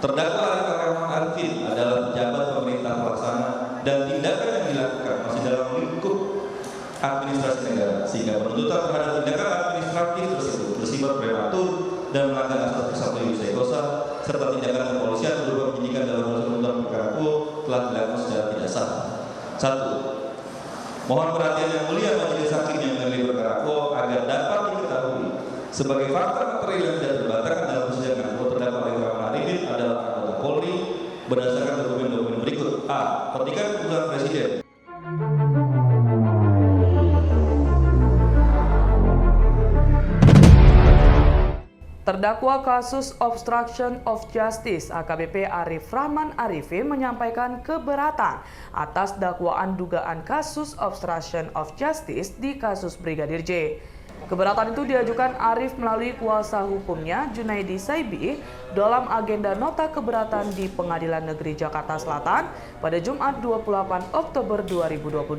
Terdakwa Arif Rahman Arifin adalah pejabat pemerintah pelaksana dan tindakan yang dilakukan masih dalam lingkup administrasi negara, sehingga penuntutan terhadap tindakan administratif tersebut bersifat prematur dan melanggar asas bersatu Yusai Kosa serta tindakan kepolisian berupa penyidikan dalam proses penuntutan perkara telah dilakukan secara tidak sah. 1. Mohon perhatian yang mulia majelis hakim yang menilai perkara agar dapat diketahui sebagai fakta material yang tidak terbatalkan dalam persidangan bahwa terdakwa Arif Rahman Arifin adalah anggota Polri berdasarkan dokumen-dokumen berikut: A. Petikan keputusan Presiden. Terdakwa kasus obstruction of justice AKBP Arif Rahman Arifin menyampaikan keberatan atas dakwaan dugaan kasus obstruction of justice di kasus Brigadir J. Keberatan itu diajukan Arif melalui kuasa hukumnya Junaidi Saibi dalam agenda nota keberatan di Pengadilan Negeri Jakarta Selatan pada Jumat 28 Oktober 2022.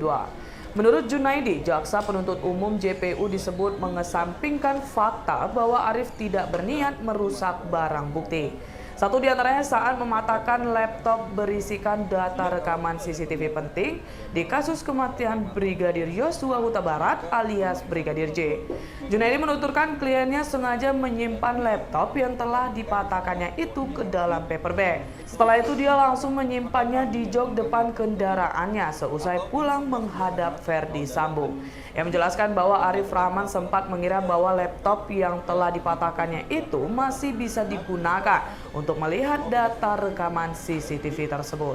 Menurut Junaidi, jaksa penuntut umum JPU disebut mengesampingkan fakta bahwa Arif tidak berniat merusak barang bukti. Satu di antaranya saat mematahkan laptop berisikan data rekaman CCTV penting di kasus kematian Brigadir Yosua Huta Barat alias Brigadir J. Junaidi menuturkan kliennya sengaja menyimpan laptop yang telah dipatahkannya itu ke dalam paper bag. Setelah itu dia langsung menyimpannya di jok depan kendaraannya seusai pulang menghadap Verdi Sambo. Yang menjelaskan bahwa Arif Rahman sempat mengira bahwa laptop yang telah dipatahkannya itu masih bisa digunakan untuk melihat data rekaman CCTV tersebut.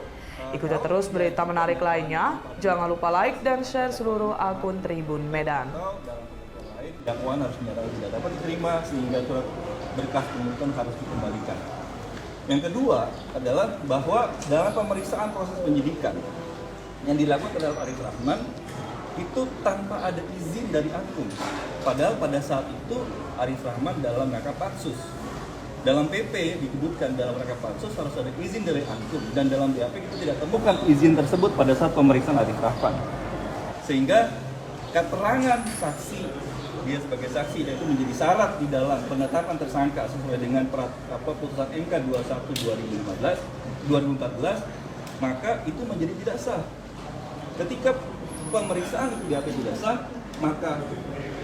Ikuti terus berita menarik lainnya. Jangan lupa like dan share seluruh akun Tribun Medan. Dakwaan harus dinyatakan tidak dapat diterima sehingga surat berkas penuntutan harus dikembalikan. Yang kedua adalah bahwa dalam pemeriksaan proses penyidikan yang dilakukan terhadap Arif Rahman itu tanpa ada izin dari Akum. Padahal pada saat itu Arif Rahman dalam rangka pansus. Dalam PP disebutkan dalam rangka pansus harus ada izin dari Akum, dan dalam BAP kita tidak temukan izin tersebut pada saat pemeriksaan Arif Rahman. Sehingga keterangan saksi, dia sebagai saksi, dan itu menjadi syarat di dalam penetapan tersangka sesuai dengan putusan MK 21/2014, maka itu menjadi tidak sah. Ketika pemeriksaan itu BAP tidak sah, maka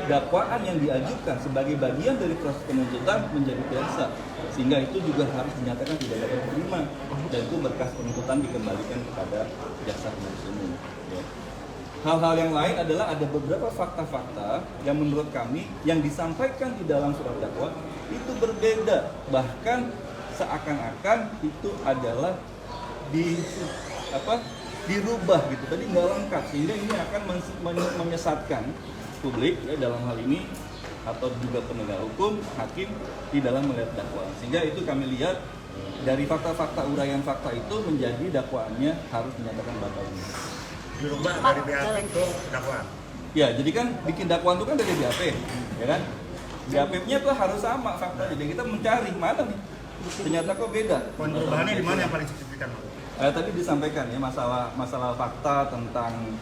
dakwaan yang diajukan sebagai bagian dari proses penuntutan menjadi tidak sah, sehingga itu juga harus dinyatakan tidak dapat diterima, dan itu berkas penuntutan dikembalikan kepada jaksa penuntut umum. Hal-hal yang lain adalah ada beberapa fakta-fakta yang menurut kami yang disampaikan di dalam surat dakwah itu berbeda, bahkan seakan-akan itu adalah dirubah gitu, tadi nggak lengkap, sehingga ini akan menyesatkan publik ya dalam hal ini, atau juga penegak hukum, hakim di dalam melihat dakwaan. Sehingga itu kami lihat dari fakta-fakta, uraian fakta itu menjadi dakwaannya harus dinyatakan batal. Dirubah dari BAP ke dakwaan. Ya, jadi kan bikin dakwaan itu kan dari BAP, ya kan? BAP-nya tuh harus sama faktanya. Jadi kita mencari mana nih, ternyata kok beda. Perubahannya di mana yang paling signifikan? Tadi disampaikan ya masalah fakta tentang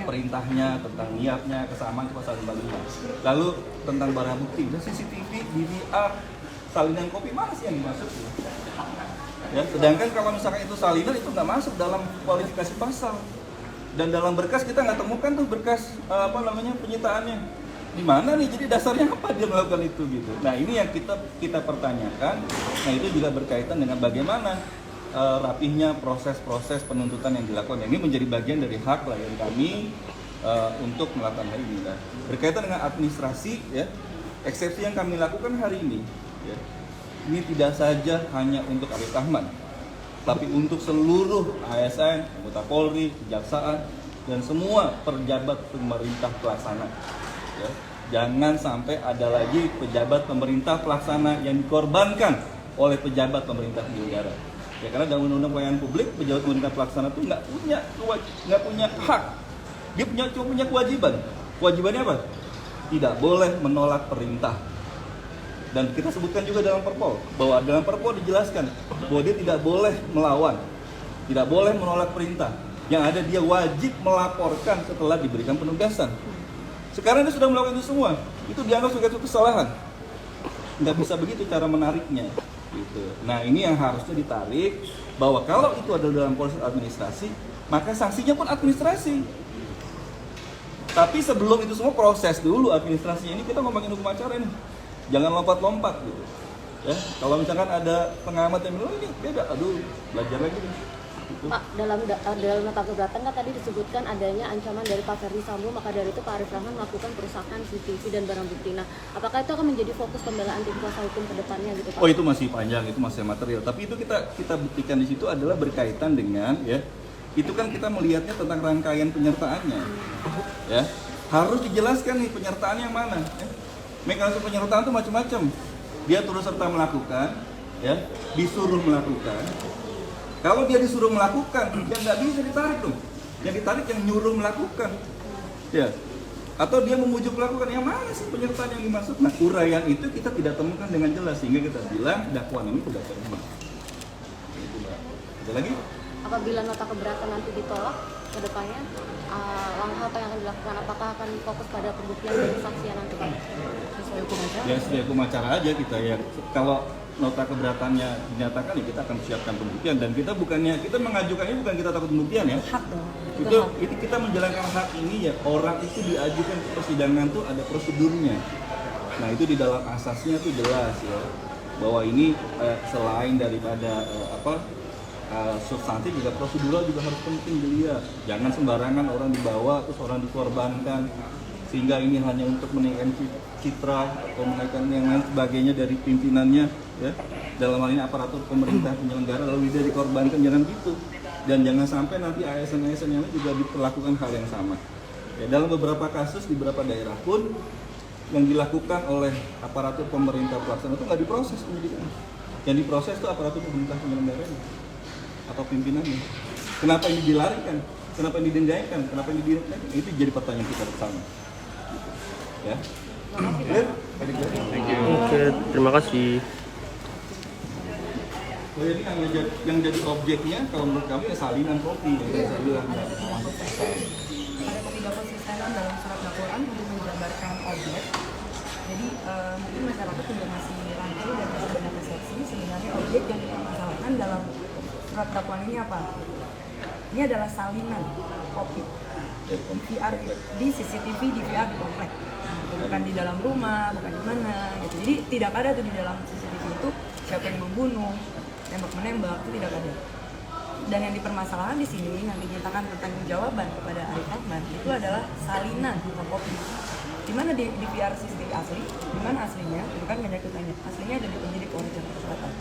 perintahnya, tentang niatnya, kesamaan pasal 45. Lalu tentang barang bukti, CCTV, DVR, salinan kopi, mana sih yang dimaksud? Ya, sedangkan kalau misalkan itu salinan itu nggak masuk dalam kualifikasi pasal. Dan dalam berkas kita nggak temukan tuh berkas penyitaannya. Di mana nih? Jadi dasarnya apa dia melakukan itu gitu. Nah, ini yang kita pertanyakan. Nah, itu juga berkaitan dengan bagaimana rapihnya proses-proses penuntutan yang dilakukan. Ini menjadi bagian dari hak klien kami untuk melakukan hal ini. Nah, berkaitan dengan administrasi, ya, eksepsi yang kami lakukan hari ini, ya, ini tidak saja hanya untuk Arif Rahman, tapi untuk seluruh ASN, anggota Polri, kejaksaan, dan semua pejabat pemerintah pelaksana. Ya, jangan sampai ada lagi pejabat pemerintah pelaksana yang dikorbankan oleh pejabat pemerintah di negara. Ya, karena dalam undang-undang pelayanan publik, pejabat pemerintah pelaksana itu nggak punya hak, dia cuma punya kewajiban. Kewajibannya apa? Tidak boleh menolak perintah. Dan kita sebutkan juga dalam Perpol, bahwa dalam Perpol dijelaskan bahwa dia tidak boleh melawan, tidak boleh menolak perintah. Yang ada dia wajib melaporkan setelah diberikan penugasan. Sekarang dia sudah melakukan itu semua, itu dianggap sebagai kesalahan. Nggak bisa begitu cara menariknya. Gitu. Nah ini yang harusnya ditarik, bahwa kalau itu adalah dalam proses administrasi, maka sanksinya pun administrasi. Tapi sebelum itu semua proses dulu administrasi. Ini kita ngomongin hukum acara nih, jangan lompat-lompat gitu. Ya, kalau misalkan ada pengamat yang bilang ini beda, aduh belajar lagi nih. Gitu. Pak, dalam nota keberatan kan tadi disebutkan adanya ancaman dari Pak Ferdi Sambo, maka dari itu Pak Arif Rahman melakukan perusakan CCTV dan barang bukti. Nah, apakah itu akan menjadi fokus pembelaan tim kuasa hukum ke depannya gitu Pak? Oh itu masih panjang, itu masih material. Tapi itu kita buktikan di situ adalah berkaitan dengan ya, itu kan kita melihatnya tentang rangkaian penyertaannya. Ya, harus dijelaskan nih penyertaan yang mana. Ya. Mekanisme penyertaan itu macam-macam. Dia turut serta melakukan, ya, disuruh melakukan. Kalau dia disuruh melakukan, ya nggak bisa ditarik dong. Yang ditarik yang nyuruh melakukan, ya. Atau dia memujuk melakukan, yang mana sih penyertaan yang dimaksud? Nah, uraian itu kita tidak temukan dengan jelas sehingga kita bilang dakwaan ini tidak terima. Itu Mbak. Ada lagi? Apabila nota keberatan nanti ditolak ke depannya, langkah apa yang akan dilakukan? Apakah akan fokus pada pembuktian dan kesaksian nanti Pak? Sesuai hukum acara? Ya sesuai hukum acara aja kita ya. Kalau nota keberatannya dinyatakan ya kita akan siapkan pembuktian, dan kita mengajukannya bukan kita takut pembuktian ya. Hak dong. Itu kita menjalankan hak ini ya, orang itu diajukan ke persidangan tuh ada prosedurnya. Nah itu di dalam asasnya tuh jelas ya, bahwa ini selain daripada substantif juga prosedural juga harus penting dilihat. Jangan sembarangan orang dibawa terus orang dikorbankan, sehingga ini hanya untuk menaikkan citra atau menaikkan yang lain sebagainya dari pimpinannya ya, dalam hal ini aparatur pemerintah penyelenggara, lalu dia dikorbankan. Jangan gitu, dan jangan sampai nanti ASN-ASN yang lain juga diperlakukan hal yang sama ya. Dalam beberapa kasus di beberapa daerah pun yang dilakukan oleh aparatur pemerintah pelaksana itu nggak diproses penyidikan, yang diproses itu aparatur pemerintah penyelenggaranya atau pimpinannya. Kenapa ini dilarikan? Kenapa ini didendaikan? Kenapa ini didendaikan? Itu jadi pertanyaan kita bersama. Ya. Oke, terima kasih. Oh ini yang jadi objeknya kalau menurut kami ya salinan kopi ya. Ada ketidakkonsistenan dalam surat dakwaan untuk menjabarkan objek. Jadi mungkin masyarakat juga masih rancu dan masih banyak persepsi sebenarnya objek yang dipermasalahkan dalam surat dakwaan ini apa? Ini adalah salinan kopi DVR di CCTV DVR di komplek, bukan di dalam rumah, bukan di mana gitu. Jadi tidak ada tuh di dalam CCTV itu siapa yang membunuh, tembak-menembak, itu tidak ada. Dan yang dipermasalahkan di sini yang dinyatakan pertanggungjawaban kepada Arif Rahman itu adalah salinan fotokopi. Di mana di DVR CCTV asli? Di mana aslinya? Itu kan banyak tanya. Aslinya ada di penyidik Polres Jakarta Selatan.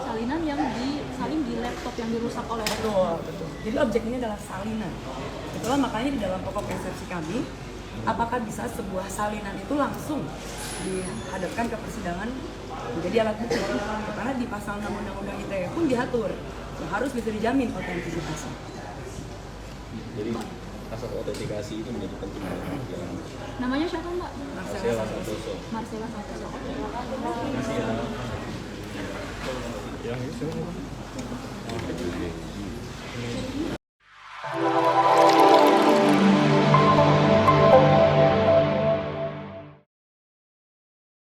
Salinan yang disalin di laptop yang dirusak oleh Betul. Jadi objek ini adalah salinan. Itulah makanya di dalam pokok persepsi kami, apakah bisa sebuah salinan itu langsung dihadapkan ke persidangan menjadi alat bukti? Karena di pasal 6 Undang-Undang ITE pun diatur harus bisa dijamin otentisitasnya. Jadi asas autentikasi itu menjadi penting. Namanya siapa Mbak? Marcella Santoso. Marcella Santoso. Terima kasih.